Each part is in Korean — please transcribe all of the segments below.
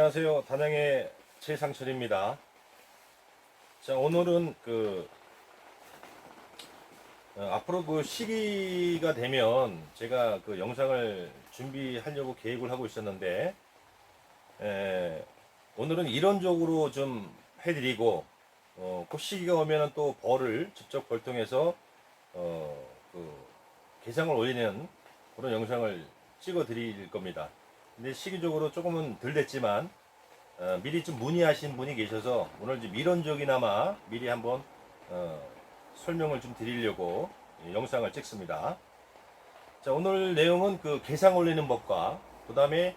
안녕하세요. 단양의 최상철입니다. 자, 오늘은 앞으로 그 시기가 되면 제가 그 영상을 준비하려고 계획을 하고 있었는데, 오늘은 이론적으로 좀 해드리고, 그 시기가 오면은 또 직접 벌통해서, 게장을 올리는 그런 영상을 찍어 드릴 겁니다. 근데 시기적으로 조금은 덜 됐지만, 미리 좀 문의하신 분이 계셔서 오늘 좀 이론적이나마 미리 한번 설명을 좀 드리려고 영상을 찍습니다. 자, 오늘 내용은 그 게장 올리는 법과 그 다음에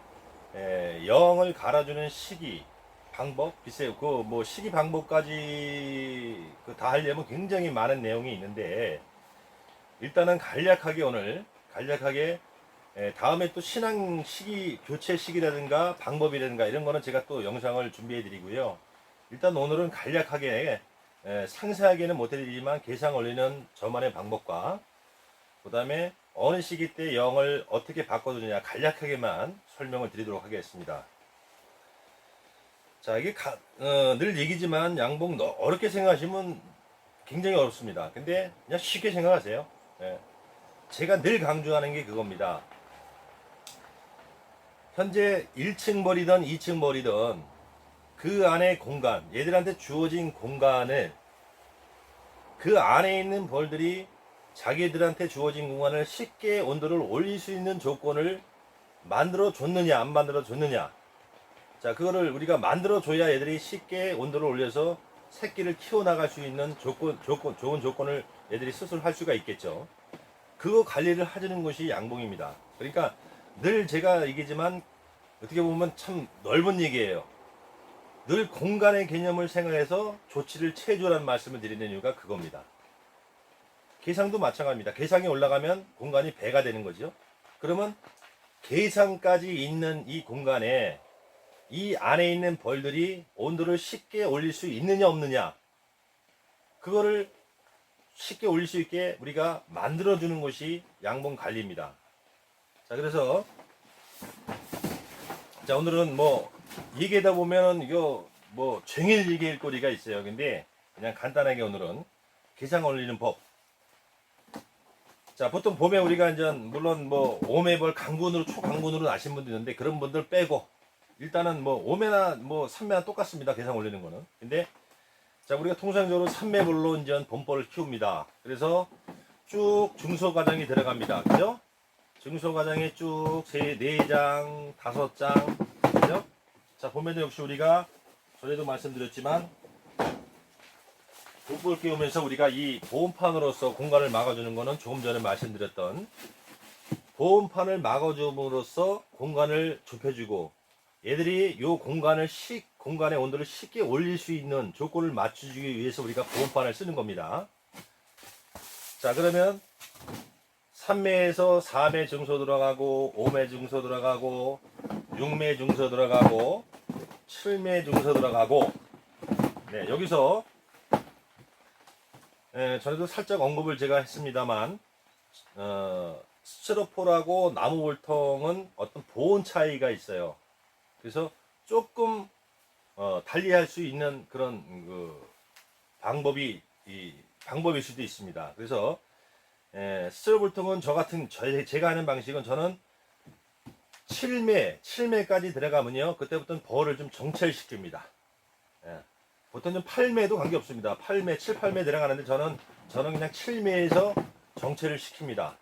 영을 갈아주는 시기 방법, 글쎄요, 그 뭐 시기 방법까지 다 하려면 굉장히 많은 내용이 있는데, 일단은 간략하게 다음에 또 신앙 시기, 교체 시기라든가 방법이라든가 이런 거는 제가 또 영상을 준비해 드리고요. 일단 오늘은 간략하게, 상세하게는 못 해드리지만 게장 올리는 저만의 방법과 그 다음에 어느 시기 때 영을 어떻게 바꿔주느냐 간략하게만 설명을 드리도록 하겠습니다. 자, 이게 늘 얘기지만 양봉 어렵게 생각하시면 굉장히 어렵습니다. 근데 그냥 쉽게 생각하세요. 제가 늘 강조하는 게 그겁니다. 현재 1층 벌이든 2층 벌이든 그 안에 공간, 얘들한테 주어진 공간을, 그 안에 있는 벌들이 자기들한테 주어진 공간을 쉽게 온도를 올릴 수 있는 조건을 만들어 줬느냐 안 만들어 줬느냐, 자, 그거를 우리가 만들어 줘야 얘들이 쉽게 온도를 올려서 새끼를 키워나갈 수 있는 좋은 조건을 얘들이 스스로 할 수가 있겠죠. 그거 관리를 해주는 것이 양봉입니다. 그러니까 늘 제가 얘기지만 어떻게 보면 참 넓은 얘기예요. 늘 공간의 개념을 생각해서 조치를 취해주라는 말씀을 드리는 이유가 그겁니다. 계상도 마찬가지입니다. 계상이 올라가면 공간이 배가 되는 거죠. 그러면 계상까지 있는 이 공간에 이 안에 있는 벌들이 온도를 쉽게 올릴 수 있느냐 없느냐, 그거를 쉽게 올릴 수 있게 우리가 만들어주는 것이 양봉 관리입니다. 자, 그래서 자, 오늘은 뭐 얘기하다 보면은 이거 뭐 종일 얘기할 거리가 있어요. 근데 그냥 간단하게 오늘은 게장 올리는 법. 자, 보통 봄에 우리가 이제 물론 뭐 오매벌 강군으로 초강군으로 나신 분도 있는데 그런 분들 빼고 일단은 뭐 오매나 뭐 삼매나 똑같습니다. 게장 올리는 거는. 근데 자, 우리가 통상적으로 삼매벌로 이제 봄벌을 키웁니다. 그래서 쭉 중소 과정이 들어갑니다. 그죠? 중소 과정에 쭉 4장, 5장, 그죠? 자, 보면 역시 우리가 전에도 말씀드렸지만 봄벌 키우면서 우리가 이 보온판으로서 공간을 막아주는 거는 조금 전에 말씀드렸던 보온판을 막아줌으로써 공간을 좁혀주고 얘들이 요 공간의 온도를 쉽게 올릴 수 있는 조건을 맞춰주기 위해서 우리가 보온판을 쓰는 겁니다. 자, 그러면 3매에서 4매 중소 들어가고 5매 중소 들어가고 6매 중소 들어가고 7매 중소 들어가고, 네, 여기서 전에도 살짝 언급을 제가 했습니다만 스티로폴하고 나무 볼통은 어떤 보온 차이가 있어요. 그래서 조금 달리할 수 있는 그런 방법일 수도 있습니다. 그래서 스티로볼통은 제가 하는 방식은 저는 7매까지 들어가면요, 그때부터는 벌을 좀 정체시킵니다. 보통 좀 8매도 관계없습니다. 7, 8매 들어가는데 저는 그냥 7매에서 정체를 시킵니다.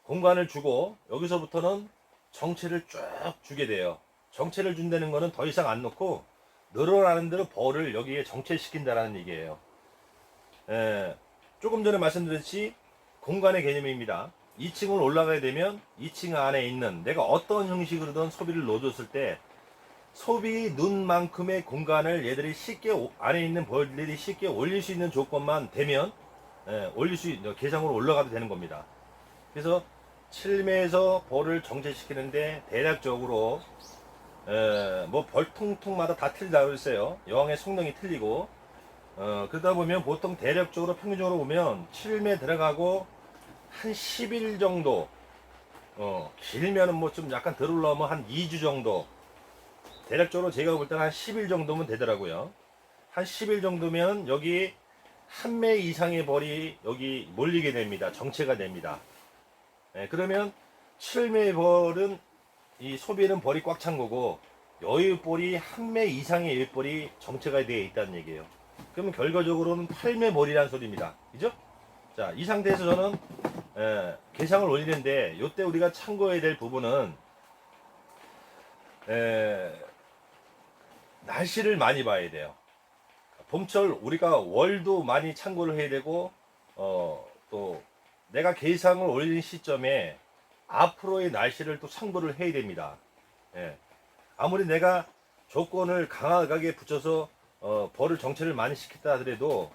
공간을 주고 여기서부터는 정체를 쭉 주게 돼요. 정체를 준다는 거는 더 이상 안 넣고 늘어나는 대로 벌을 여기에 정체시킨다라는 얘기예요. 조금 전에 말씀드렸듯이 공간의 개념입니다. 2층을 올라가게 되면 2층 안에 있는 내가 어떤 형식으로든 소비를 넣어줬을 때 소비 눈만큼의 공간을 얘들이 안에 있는 벌들이 쉽게 올릴 수 있는 조건만 되면 게장으로 올라가도 되는 겁니다. 그래서 7매에서 벌을 정체시키는데 대략적으로 뭐 벌통통마다 다 틀리다고 했어요. 여왕의 성능이 틀리고 그러다 보면 보통 대략적으로 평균적으로 보면 7매 들어가고 한 10일 정도, 길면은 뭐 좀 약간 덜 올라오면 한 2주 정도, 대략적으로 제가 볼 때는 한 10일 정도면 되더라고요. 한 10일 정도면 여기 한 매 이상의 벌이 여기 몰리게 됩니다. 정체가 됩니다. 그러면 7매의 벌은 이 소비에는 벌이 꽉 찬 거고, 여유벌이 한 매 이상의 여유벌이 정체가 되어 있다는 얘기예요. 그러면 결과적으로는 8매 벌이라는 소리입니다. 그죠? 자, 이 상태에서 저는 개상을 올리는데, 이때 우리가 참고해야 될 부분은 날씨를 많이 봐야 돼요. 봄철 우리가 월도 많이 참고를 해야 되고, 또 내가 개상을 올리는 시점에 앞으로의 날씨를 또 참고를 해야 됩니다. 아무리 내가 조건을 강하게 붙여서 벌을 정체를 많이 시켰다 하더라도,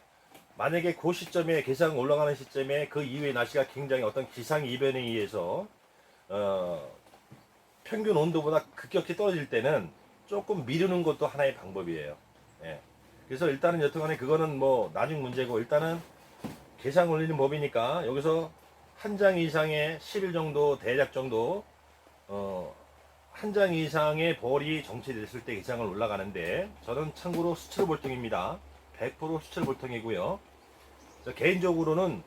만약에 그 시점에 개상 올라가는 시점에 그 이후의 날씨가 굉장히 어떤 기상 이변에 의해서 평균 온도보다 급격히 떨어질 때는 조금 미루는 것도 하나의 방법이에요. 그래서 일단은 여튼간에 그거는 뭐 나중 문제고, 일단은 개상 올리는 법이니까 여기서 한 장 이상의 10일 정도 대략 정도 한 장 이상의 벌이 정체됐을 때 개상을 올라가는데, 저는 참고로 수출 볼통입니다. 100% 수출 볼통이고요. 개인적으로는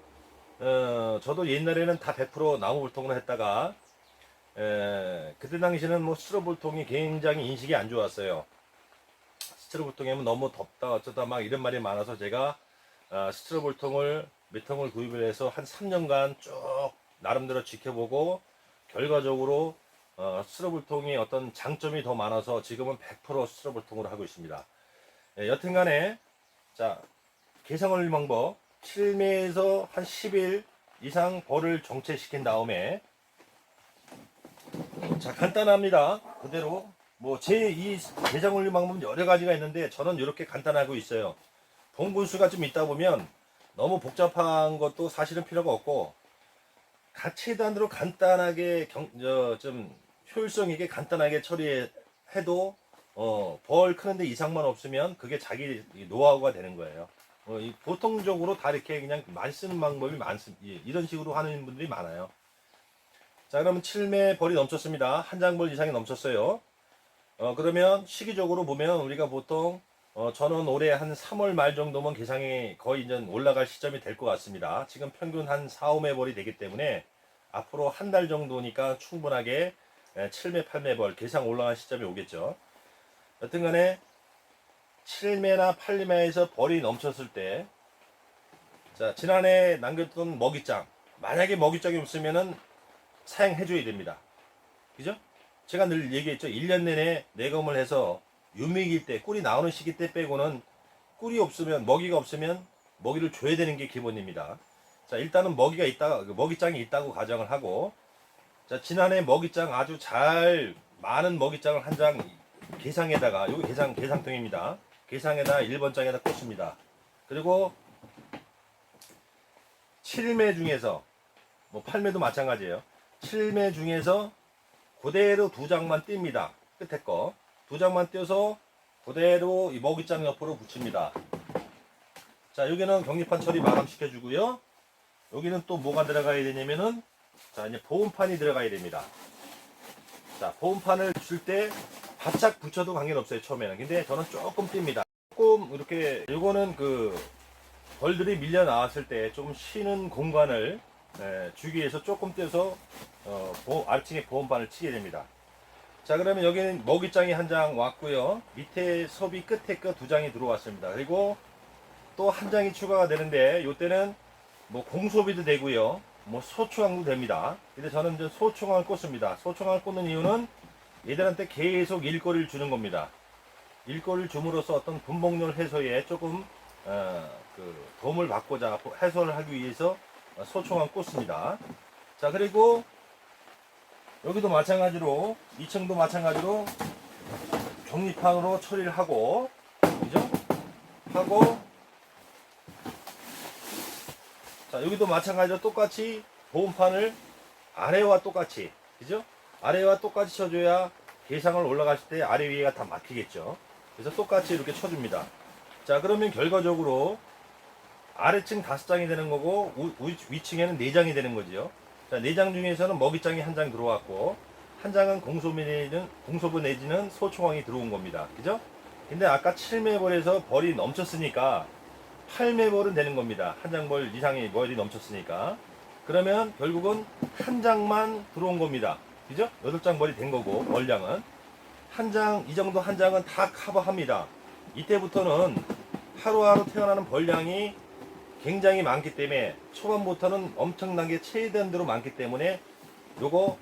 저도 옛날에는 다 100% 나무 볼통으로 했다가 그때 당시에는 뭐 수출 볼통이 굉장히 인식이 안 좋았어요. 수출 볼통이면 너무 덥다 어쩌다 막 이런 말이 많아서, 제가 수출 볼통을 몇 통을 구입을 해서 한 3년간 쭉 나름대로 지켜보고, 결과적으로 스티로볼통이 어떤 장점이 더 많아서 지금은 100% 스티로볼통으로 하고 있습니다. 여튼간에 자, 개상 올릴 방법, 7매에서 한 10일 이상 벌을 정체시킨 다음에, 자, 간단합니다. 그대로 뭐 제 이 개상 올릴 방법은 여러 가지가 있는데, 저는 이렇게 간단하고 있어요. 봉분수가 좀 있다 보면 너무 복잡한 것도 사실은 필요가 없고, 가치단으로 간단하게 좀 효율성 있게 간단하게 처리해도 벌 크는데 이상만 없으면 그게 자기 노하우가 되는 거예요. 보통적으로 다 이렇게 그냥 많이 쓰는 방법이 많습니다. 이런 식으로 하는 분들이 많아요. 자, 그러면 7매 벌이 넘쳤습니다. 한 장 벌 이상이 넘쳤어요. 그러면 시기적으로 보면 우리가 보통 저는 올해 한 3월 말 정도면 개상이 거의 이제 올라갈 시점이 될 것 같습니다. 지금 평균 한 4, 5매 벌이 되기 때문에 앞으로 한 달 정도니까 충분하게 7매, 8매 벌 개상 올라간 시점이 오겠죠. 여튼간에 7매나 8매에서 벌이 넘쳤을 때, 자, 지난해 남겼던 먹이장, 만약에 먹이장이 없으면은 사용해 줘야 됩니다. 그죠? 제가 늘 얘기했죠. 1년 내내 내검을 해서 유믹일 때, 꿀이 나오는 시기 때 빼고는 꿀이 없으면, 먹이가 없으면 먹이를 줘야 되는 게 기본입니다. 자, 일단은 먹이장이 있다고 가정을 하고, 자, 지난해 먹이장 아주 잘 많은 먹이장을 한 장 게상에다가, 여기 게상통입니다. 게상에다 1번 장에다 꽂습니다. 그리고 7매 중에서, 뭐 8매도 마찬가지예요. 7매 중에서 그대로 2장만 띱니다. 끝에 거 2장만 띄어서 그대로 이 먹이장 옆으로 붙입니다. 자, 여기는 경리판 처리 마감시켜 주고요. 여기는 또 뭐가 들어가야 되냐면은, 자, 이제 보온판이 들어가야 됩니다. 자, 보온판을 줄 때 바짝 붙여도 관계없어요, 처음에는. 근데 저는 조금 띱니다. 조금 이렇게, 요거는 그 벌들이 밀려 나왔을 때 좀 쉬는 공간을 주기 위해서 조금 떼서 아래층에 보온판을 치게 됩니다. 자, 그러면 여기는 먹이장이 한 장 왔고요. 밑에 섭이 끝에 거 2장이 들어왔습니다. 그리고 또 한 장이 추가가 되는데, 이때는 뭐 공소비도 되고요, 뭐 소총항도 됩니다. 근데 저는 이제 소총항을 꽂습니다. 소총항을 꽂는 이유는 얘들한테 계속 일거리를 주는 겁니다. 일거리를 줌으로써 어떤 분봉률 해소에 조금 그 도움을 받고자 해소를 하기 위해서 소총항 꽂습니다. 자, 그리고 여기도 마찬가지로 2층도 마찬가지로 경리판으로 처리를 하고, 그죠? 하고, 자, 여기도 마찬가지로 똑같이 보온판을 아래와 똑같이, 그죠? 아래와 똑같이 쳐줘야 개상을 올라갔을 때 아래 위에가 다 막히겠죠. 그래서 똑같이 이렇게 쳐줍니다. 자, 그러면 결과적으로 아래층 5장이 되는 거고, 위층에는 4장이 되는 거죠. 자, 4장 중에서는 먹이장이 한 장 들어왔고, 한 장은 공소부 내지는 소총왕이 들어온 겁니다. 그죠? 근데 아까 7매벌에서 벌이 넘쳤으니까 8매벌은 되는 겁니다. 한 장 벌 이상의 벌이 넘쳤으니까. 그러면 결국은 한 장만 들어온 겁니다. 그죠? 8장 벌이 된 거고, 벌량은. 한 장, 이 정도 한 장은 다 커버합니다. 이때부터는 하루하루 태어나는 벌량이 굉장히 많기 때문에 초반부터는 엄청나게 최대한대로 많기 때문에 요거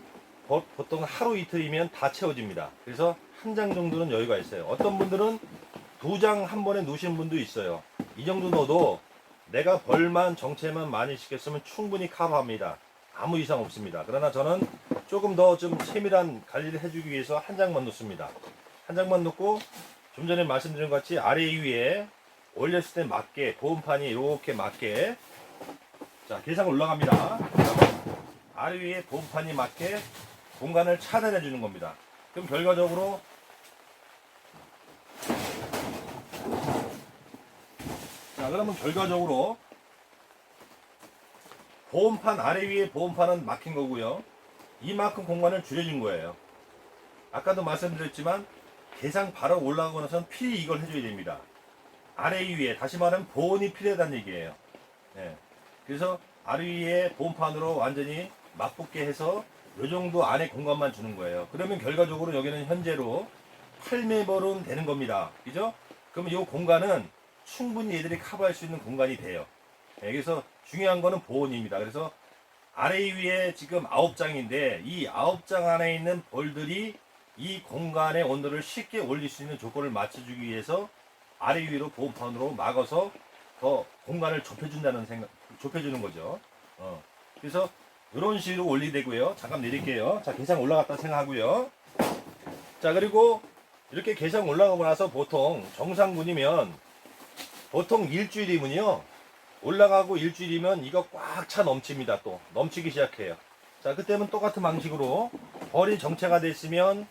보통 하루 이틀이면 다 채워집니다. 그래서 한 장 정도는 여유가 있어요. 어떤 분들은 2장 한 번에 놓으시는 분도 있어요. 이 정도 넣어도 내가 벌만 정체만 많이 시켰으면 충분히 커버합니다. 아무 이상 없습니다. 그러나 저는 조금 더 좀 세밀한 관리를 해주기 위해서 한 장만 놓습니다. 한 장만 놓고 좀 전에 말씀드린 것 같이 아래 위에 올렸을 때 맞게 보온판이 이렇게 맞게, 자 계산 올라갑니다. 아래 위에 보온판이 맞게 공간을 차단해 주는 겁니다. 그럼 결과적으로 보온판 아래 위에 보온판은 막힌 거고요. 이만큼 공간을 줄여준 거예요. 아까도 말씀드렸지만 개상 바로 올라가고 나서는 필히 이걸 해줘야 됩니다. 아래 위에, 다시 말하면 보온이 필요하다는 얘기예요. 네. 그래서 아래 위에 보온판으로 완전히 맞붙게 해서 이 정도 안에 공간만 주는 거예요. 그러면 결과적으로 여기는 현재로 8매벌은 되는 겁니다. 그죠? 그러면 이 공간은 충분히 얘들이 커버할 수 있는 공간이 돼요. 네, 그래서 중요한 거는 보온입니다. 그래서 아래 위에 지금 9장인데 이 9장 안에 있는 벌들이 이 공간의 온도를 쉽게 올릴 수 있는 조건을 맞춰주기 위해서 아래 위로 보온판으로 막아서 더 공간을 좁혀주는 거죠. 그래서 이런 식으로 올리되고요. 잠깐 내릴게요. 자, 계산 올라갔다 생각하고요. 자, 그리고 이렇게 계산 올라가고 나서 보통 정상분이면 보통 일주일이면요. 올라가고 일주일이면 이거 꽉 차 넘칩니다. 또 넘치기 시작해요. 자, 그때면 똑같은 방식으로 벌이 정체가 됐으면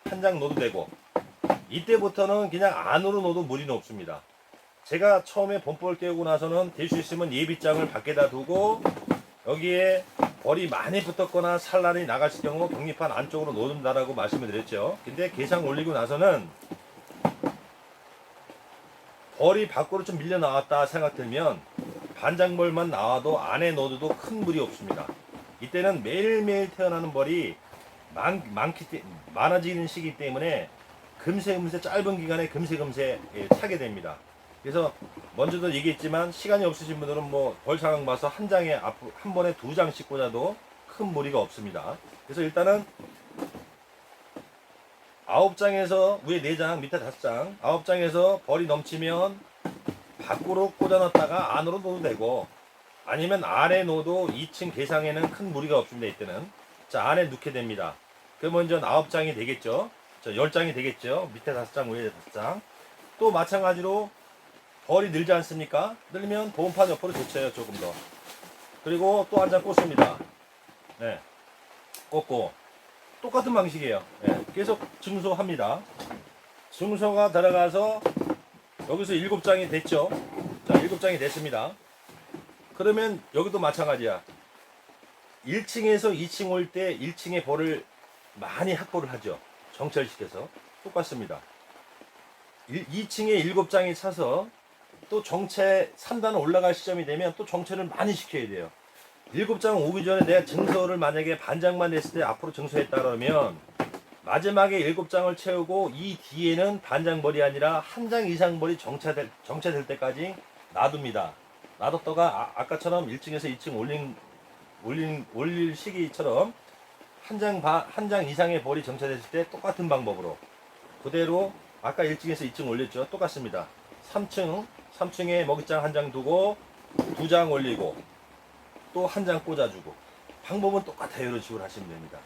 한 장 넣어도 되고, 이때부터는 그냥 안으로 넣어도 무리는 없습니다. 제가 처음에 봄벌 깨우고 나서는 될 수 있으면 예비장을 밖에다 두고 여기에 벌이 많이 붙었거나 산란이 나갔을 경우 격리판 안쪽으로 놓는다라고 말씀을 드렸죠. 근데 계상 올리고 나서는 벌이 밖으로 좀 밀려 나왔다 생각 들면 반장벌만 나와도 안에 넣어도 큰 무리 없습니다. 이때는 매일매일 태어나는 벌이 많아지는 시기 때문에 금세 짧은 기간에 금세 차게 됩니다. 그래서 먼저도 얘기했지만 시간이 없으신 분들은 뭐 벌 상황 봐서 한 장에 한 번에 2장씩 꽂아도 큰 무리가 없습니다. 그래서 일단은 9장에서 위에 4장 밑에 5장 9장에서 벌이 넘치면 밖으로 꽂아 넣었다가 안으로 넣어도 되고, 아니면 안에 넣어도 2층 계상에는 큰 무리가 없습니다. 이때는 자 안에 넣게 됩니다. 그러면 이제 9장이 되겠죠. 자 10장이 되겠죠. 밑에 5장 위에 5장. 또 마찬가지로 벌이 늘지 않습니까? 늘면 보온판 옆으로 교체해요. 조금 더. 그리고 또 한 장 꽂습니다. 네, 꽂고 똑같은 방식이에요. 네, 계속 증소합니다. 증소가 들어가서 여기서 7장이 됐죠. 자 7장이 됐습니다. 그러면 여기도 마찬가지야. 1층에서 2층 올 때 1층의 벌을 많이 확보를 하죠. 정찰시켜서 똑같습니다. 2층에 7장이 차서 또 정체 3단 올라갈 시점이 되면 또 정체를 많이 시켜야 돼요. 7장 오기 전에 내가 증서를 만약에 반장만 냈을 때 앞으로 증서했다 그러면 마지막에 7장을 채우고 이 뒤에는 반장벌이 아니라 한 장 이상 벌이 정체될 때까지 놔둡니다. 놔뒀다가 아까처럼 1층에서 2층 올릴 시기처럼 한 장 이상의 벌이 정체됐을 때 똑같은 방법으로 그대로 아까 1층에서 2층 올렸죠. 똑같습니다. 3층에 먹이장 한 장 두고 2장 올리고 또 한 장 꽂아주고, 방법은 똑같아요. 이런 식으로 하시면 됩니다.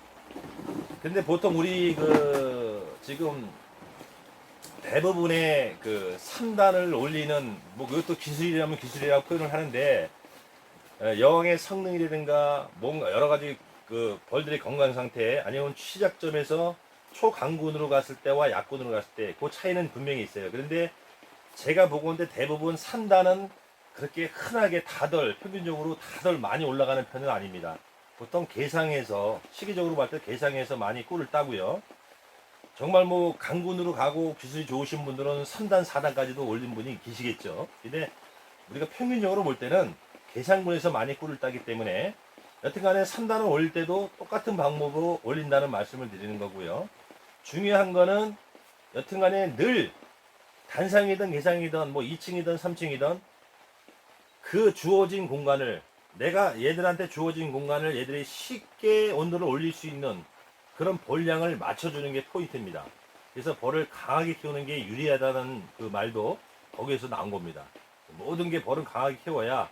근데 보통 우리 지금 대부분의 3단을 올리는 뭐 그것도 기술이라면 기술이라고 표현을 하는데, 여왕의 성능이라든가 뭔가 여러 가지 벌들의 건강 상태, 아니면 시작점에서 초강군으로 갔을 때와 약군으로 갔을 때 그 차이는 분명히 있어요. 그런데 제가 보건대 대부분 3단은 그렇게 흔하게 평균적으로 다들 많이 올라가는 편은 아닙니다. 보통 개상에서 시기적으로 봤을 때 개상에서 많이 꿀을 따고요. 정말 뭐 강군으로 가고 기술이 좋으신 분들은 3단 4단까지도 올린 분이 계시겠죠. 근데 우리가 평균적으로 볼 때는 계산군에서 많이 꿀을 따기 때문에 여튼간에 3단을 올릴 때도 똑같은 방법으로 올린다는 말씀을 드리는 거고요. 중요한 거는 여튼간에 늘 단상이든 계상이든 뭐 2층이든 3층이든 그 주어진 공간을, 내가 얘들한테 주어진 공간을 얘들이 쉽게 온도를 올릴 수 있는 그런 볼량을 맞춰주는 게 포인트입니다. 그래서 벌을 강하게 키우는 게 유리하다는 그 말도 거기에서 나온 겁니다. 모든 게 벌은 강하게 키워야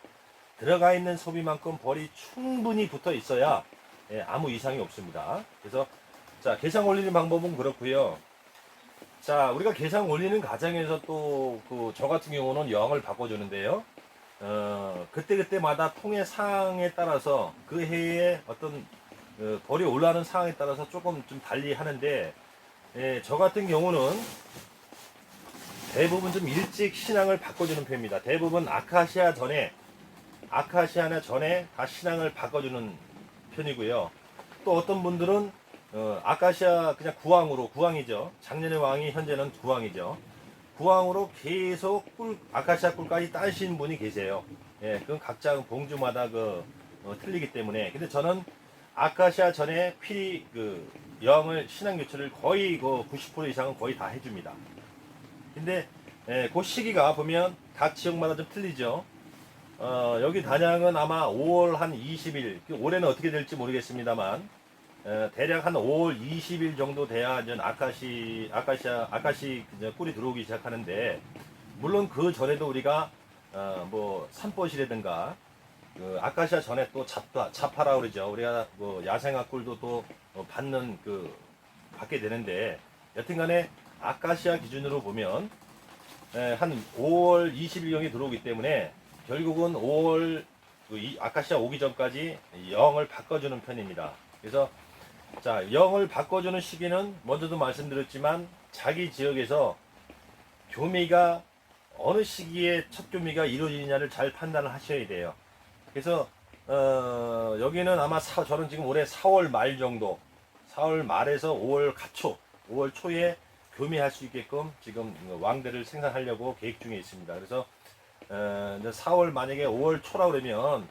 들어가 있는 소비만큼 벌이 충분히 붙어 있어야 아무 이상이 없습니다. 그래서 자, 개상 올리는 방법은 그렇고요. 자, 우리가 개상 올리는 과정에서 또 그 저 같은 경우는 여왕을 바꿔주는데요. 그때그때마다 통의 상황에 따라서 그 해에 어떤 벌이 올라오는 상황에 따라서 조금 좀 달리 하는데, 저 같은 경우는 대부분 좀 일찍 신앙을 바꿔주는 편입니다. 대부분 아카시아나 전에 다 신앙을 바꿔주는 편이고요. 또 어떤 분들은 아카시아 그냥 구왕이죠. 작년의 왕이 현재는 구왕이죠. 구왕으로 계속 아카시아 꿀까지 따시는 분이 계세요. 예, 그건 각자 봉주마다 틀리기 때문에. 근데 저는 아카시아 전에 영을 신앙 교체를 거의 90% 이상은 거의 다 해줍니다. 근데 그 시기가 보면 각 지역마다 좀 틀리죠. 여기 단양은 아마 5월 한 20일, 올해는 어떻게 될지 모르겠습니다만, 대략 한 5월 20일 정도 돼야 이제 아카시 꿀이 들어오기 시작하는데, 물론 그 전에도 우리가 뭐 산버시라든가 그 아카시아 전에 또 자파라 그러죠. 우리가 뭐 야생화 꿀도 또 받게 되는데, 여튼간에 아카시아 기준으로 보면 한 5월 20일경에 들어오기 때문에 결국은 5월 아카시아 오기 전까지 영을 바꿔주는 편입니다. 그래서 자, 영을 바꿔주는 시기는 먼저도 말씀드렸지만 자기 지역에서 교미가 어느 시기에 첫 교미가 이루어지느냐를 잘 판단을 하셔야 돼요. 그래서 여기는 아마 저는 지금 올해 4월 말 정도, 4월 말에서 5월 가초, 5월 초에 교미할 수 있게끔 지금 왕대를 생산하려고 계획 중에 있습니다. 그래서 이제 4월 만약에 5월 초라 그러면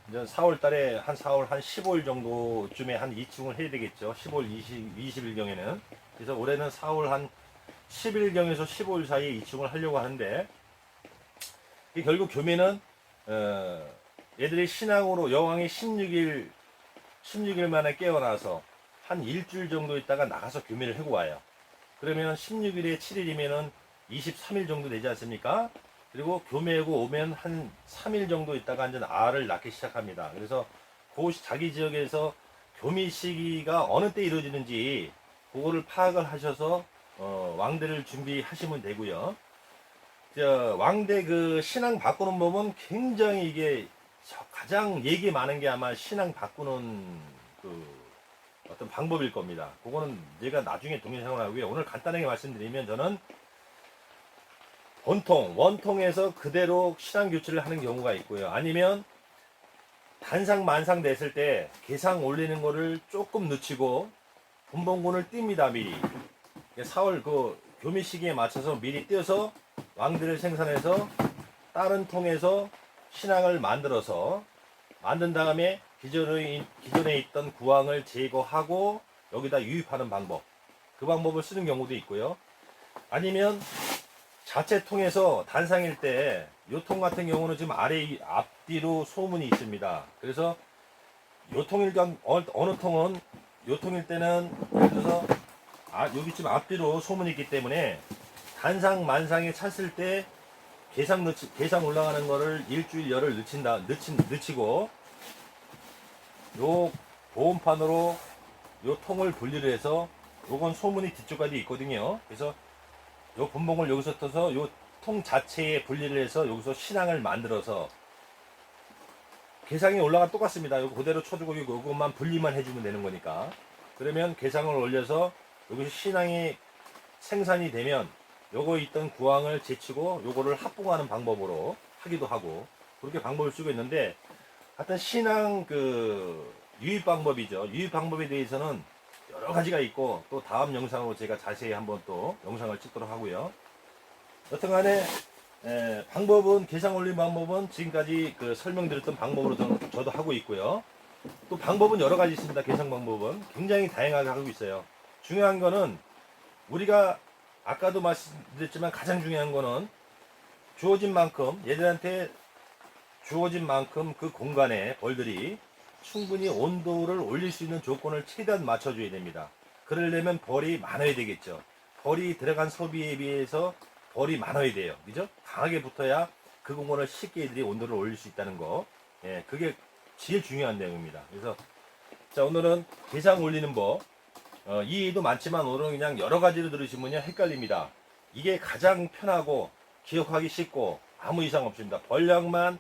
이제 4월 달에 4월 한 15일 정도쯤에 한 2층을 해야 되겠죠. 15일 20일경에는. 그래서 올해는 4월 한 10일경에서 15일 사이에 2층을 하려고 하는데, 결국 교미는 얘들이 신앙으로 여왕이 16일 만에 깨어나서 한 일주일 정도 있다가 나가서 교미를 하고 와요. 그러면 16일에 7일이면은 23일 정도 되지 않습니까? 그리고 교미하고 오면 한 3일 정도 있다가 이제 알을 낳기 시작합니다. 그래서 자기 지역에서 교미 시기가 어느 때 이루어지는지 그거를 파악을 하셔서 왕대를 준비하시면 되고요. 왕대 신앙 바꾸는 법은 굉장히 이게 가장 얘기 많은 게 아마 신앙 바꾸는 어떤 방법일 겁니다. 그거는 제가 나중에 동영상을 하고요. 오늘 간단하게 말씀드리면 저는 원통에서 그대로 신앙 교체를 하는 경우가 있고요. 아니면 단상 만상 됐을 때 개상 올리는 거를 조금 늦추고 분봉군을 띱니다. 미리 4월 교미 시기에 맞춰서 미리 띄어서 왕들을 생산해서 다른 통에서 신앙을 만든 다음에 기존에 있던 구황을 제거하고 여기다 유입하는 방법, 그 방법을 쓰는 경우도 있고요. 아니면 자체 통에서 단상일 때 요 통 같은 경우는 지금 앞뒤로 소문이 있습니다. 그래서 요 통일 어느 통은 요 통일 때는 예를 들어서 여기쯤 앞뒤로 소문이 있기 때문에 단상 만상에 찼을 때 개상 올라가는 거를 일주일 열흘 늦추고 요 보온판으로 요 통을 분리를 해서, 요건 소문이 뒤쪽까지 있거든요. 그래서 요 분봉을 여기서 떠서 요 통 자체에 분리를 해서 여기서 신앙을 만들어서 개상이 올라가 똑같습니다. 요거 그대로 쳐주고 요것만 분리만 해주면 되는 거니까. 그러면 개상을 올려서 여기서 신앙이 생산이 되면 요거 있던 구황을 제치고 요거를 합봉하는 방법으로 하기도 하고, 그렇게 방법을 쓰고 있는데, 하여튼 신앙 유입 방법이죠. 유입 방법에 대해서는 여러 가지가 있고 또 다음 영상으로 제가 자세히 한번 또 영상을 찍도록 하고요. 여튼간에 방법은 계상 올림 방법은 지금까지 그 설명드렸던 방법으로 저도 하고 있고요. 또 방법은 여러 가지 있습니다. 계상 방법은 굉장히 다양하게 하고 있어요. 중요한 거는 우리가 아까도 말씀드렸지만 가장 중요한 거는 주어진 만큼 얘들한테 주어진 만큼 그 공간에 벌들이 충분히 온도를 올릴 수 있는 조건을 최대한 맞춰줘야 됩니다. 그러려면 벌이 많아야 되겠죠. 벌이 들어간 소비에 비해서 벌이 많아야 돼요. 그죠? 강하게 붙어야 그 공간을 쉽게 애들이 온도를 올릴 수 있다는 거. 예, 그게 제일 중요한 내용입니다. 그래서 자, 오늘은 계상 올리는 법. 이해도 많지만 오늘은 그냥 여러 가지로 들으시면 헷갈립니다. 이게 가장 편하고 기억하기 쉽고 아무 이상 없습니다. 벌량만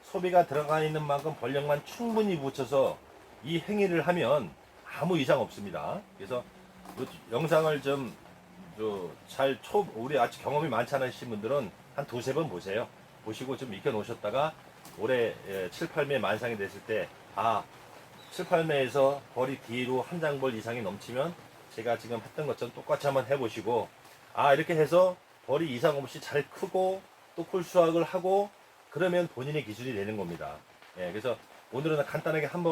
소비가 들어가 있는 만큼 벌량만 충분히 붙여서 이 행위를 하면 아무 이상 없습니다. 그래서 영상을 좀 우리 아직 경험이 많지 않으신 분들은 한 두세 번 보세요. 보시고 좀 익혀 놓으셨다가 올해 7, 8매 만상이 됐을 때 7, 8매에서 벌이 뒤로 한 장벌 이상이 넘치면 제가 지금 했던 것처럼 똑같이 한번 해보시고 이렇게 해서 벌이 이상 없이 잘 크고 또 꿀수확을 하고 그러면 본인의 기술이 되는 겁니다. 예, 그래서 오늘은 간단하게 한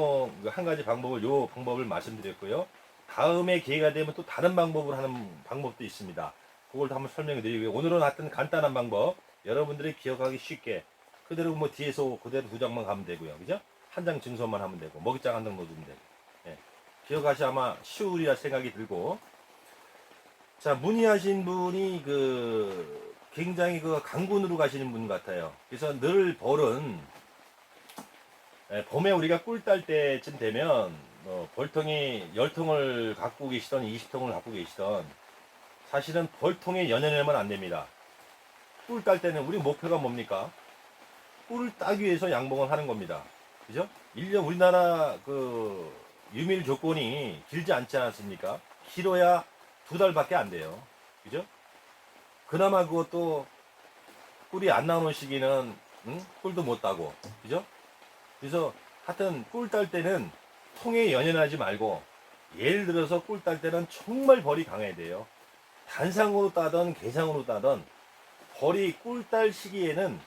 가지 요 방법을 말씀드렸고요. 다음에 기회가 되면 또 다른 방법으로 하는 방법도 있습니다. 그걸 한번 설명해 드리고요. 오늘은 하여튼 간단한 방법, 여러분들이 기억하기 쉽게 그대로 뭐 뒤에서 그대로 두 장만 가면 되고요. 그죠? 한 장 증서만 하면 되고 먹이장 한 장 넣어주면 되고. 예, 기억하시 아마 쉬우리라 생각이 들고. 자, 문의하신 분이 굉장히 강군으로 가시는 분 같아요. 그래서 늘 벌은 봄에 우리가 꿀 딸 때쯤 되면 벌통이 10통을 갖고 계시던 20통을 갖고 계시던 사실은 벌통에 연연하면 안 됩니다. 꿀 딸 때는 우리 목표가 뭡니까? 꿀을 따기 위해서 양봉을 하는 겁니다. 그죠? 1년 우리나라 유밀 조건이 길지 않지 않습니까? 길어야 2달밖에 안 돼요. 그죠? 그나마 그것도 꿀이 안 나오는 시기는 꿀도 못 따고. 그죠? 그래서 하여튼 꿀 딸 때는 통에 연연하지 말고 예를 들어서 꿀 딸 때는 정말 벌이 강해야 돼요. 단상으로 따던 개상으로 따던 벌이 꿀 딸 시기에는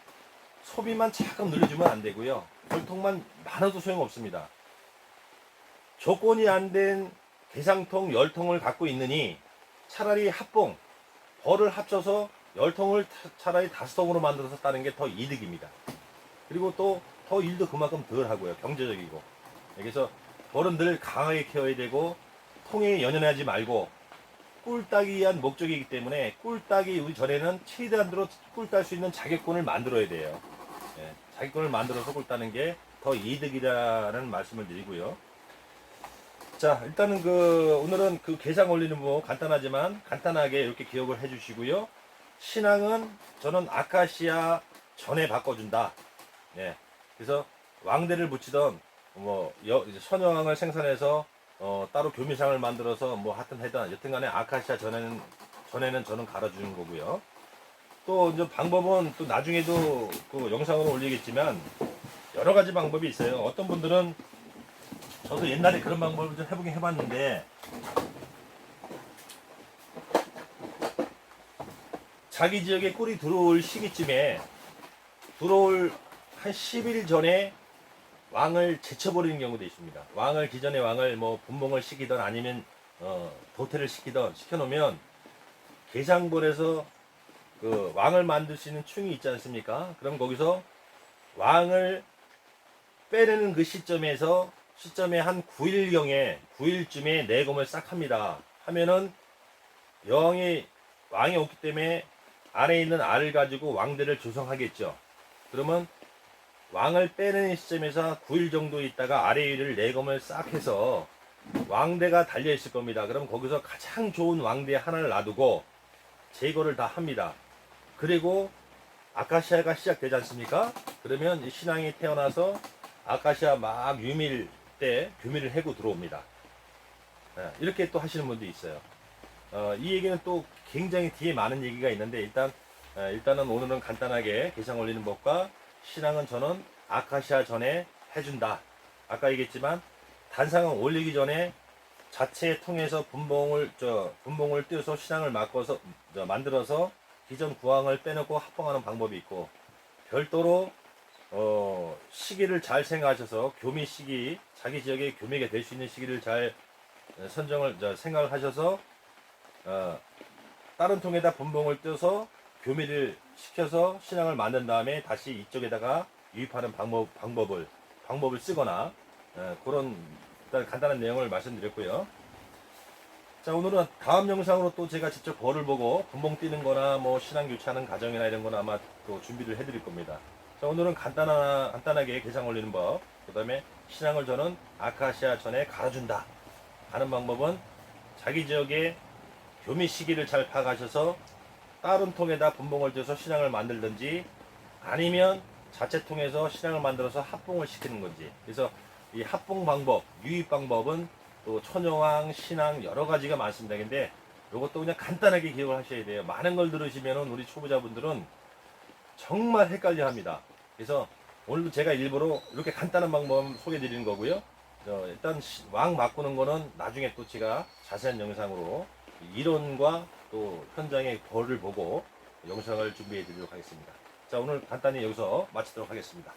소비만 잠깐 늘려주면 안 되고요. 벌통만 많아도 소용없습니다. 조건이 안 된 개상통 10통을 갖고 있느니 차라리 합봉, 벌을 합쳐서 10통을 차라리 5통으로 만들어서 따는 게 더 이득입니다. 그리고 또 더 일도 그만큼 덜 하고요. 경제적이고. 그래서 벌은 늘 강하게 키워야 되고 통에 연연하지 말고 꿀 따기 위한 목적이기 때문에 꿀 따기 우리 전에는 최대한으로 꿀 딸 수 있는 자격권을 만들어야 돼요. 예, 자격권을 만들어서 꿀 따는 게 더 이득이라는 말씀을 드리고요. 자, 일단은 오늘은 계상 올리는 법 간단하지만 간단하게 이렇게 기억을 해 주시고요. 신앙은 저는 아카시아 전에 바꿔준다. 예. 그래서 왕대를 붙이던 선여왕을 생산해서 따로 교미상을 만들어서 하여튼 여튼간에 아카시아 전에는 저는 갈아주는 거고요. 또 이제 방법은 또 나중에도 영상으로 올리겠지만 여러 가지 방법이 있어요. 어떤 분들은 저도 옛날에 그런 방법을 좀 해보긴 해봤는데 자기 지역에 꿀이 들어올 시기쯤에 들어올 한 10일 전에 왕을 제쳐버리는 경우도 있습니다. 기존의 왕을 분봉을 시키던 아니면 도태를 시켜놓으면 계상벌에서 왕을 만들 수 있는 충이 있지 않습니까? 그럼 거기서 왕을 빼내는 그 시점에 한 9일쯤에 내검을 싹 합니다. 하면은 왕이 없기 때문에 안에 있는 알을 가지고 왕대를 조성하겠죠. 그러면 왕을 빼내는 시점에서 9일 정도 있다가 아래 위를 내검을 싹 해서 왕대가 달려 있을 겁니다. 그럼 거기서 가장 좋은 왕대 하나를 놔두고 제거를 다 합니다. 그리고 아카시아가 시작되지 않습니까? 그러면 이 신앙이 태어나서 아카시아 막 유밀 때 규밀을 해고 들어옵니다. 이렇게 또 하시는 분도 있어요. 이 얘기는 또 굉장히 뒤에 많은 얘기가 있는데 일단은 오늘은 간단하게 계상 올리는 법과 신앙은 저는 아카시아 전에 해준다. 아까 얘기했지만 단상을 올리기 전에 자체 통해서 분봉을 띄워서 신앙을 만들어서 기존 구황을 빼놓고 합봉하는 방법이 있고, 별도로 시기를 잘 생각하셔서 교미 시기, 자기 지역의 교미가 될 수 있는 시기를 잘 생각을 하셔서 다른 통에다 분봉을 띄워서 교미를 시켜서 신앙을 만든 다음에 다시 이쪽에다가 유입하는 방법을 쓰거나, 그런 일단 간단한 내용을 말씀드렸고요. 자, 오늘은 다음 영상으로 또 제가 직접 벌을 보고 분봉 띄는 거나 뭐 신앙 교체하는 과정이나 이런 거나 아마 또 준비를 해 드릴 겁니다. 자, 오늘은 간단하게 게장 올리는 법, 그 다음에 신앙을 저는 아카시아 전에 갈아준다 하는 방법은 자기 지역의 교미 시기를 잘 파악하셔서 다른 통에다 분봉을 띄워서 신앙을 만들든지, 아니면 자체 통해서 신앙을 만들어서 합봉을 시키는 건지. 그래서 이 합봉 방법, 유입 방법은 또 천여왕, 신앙 여러 가지가 많습니다. 근데 이것도 그냥 간단하게 기억을 하셔야 돼요. 많은 걸 들으시면은 우리 초보자분들은 정말 헷갈려 합니다. 그래서 오늘도 제가 일부러 이렇게 간단한 방법 소개해 드리는 거고요. 일단 왕 바꾸는 거는 나중에 또 제가 자세한 영상으로 이론과 또 현장의 벌을 보고 영상을 준비해 드리도록 하겠습니다. 자, 오늘 간단히 여기서 마치도록 하겠습니다.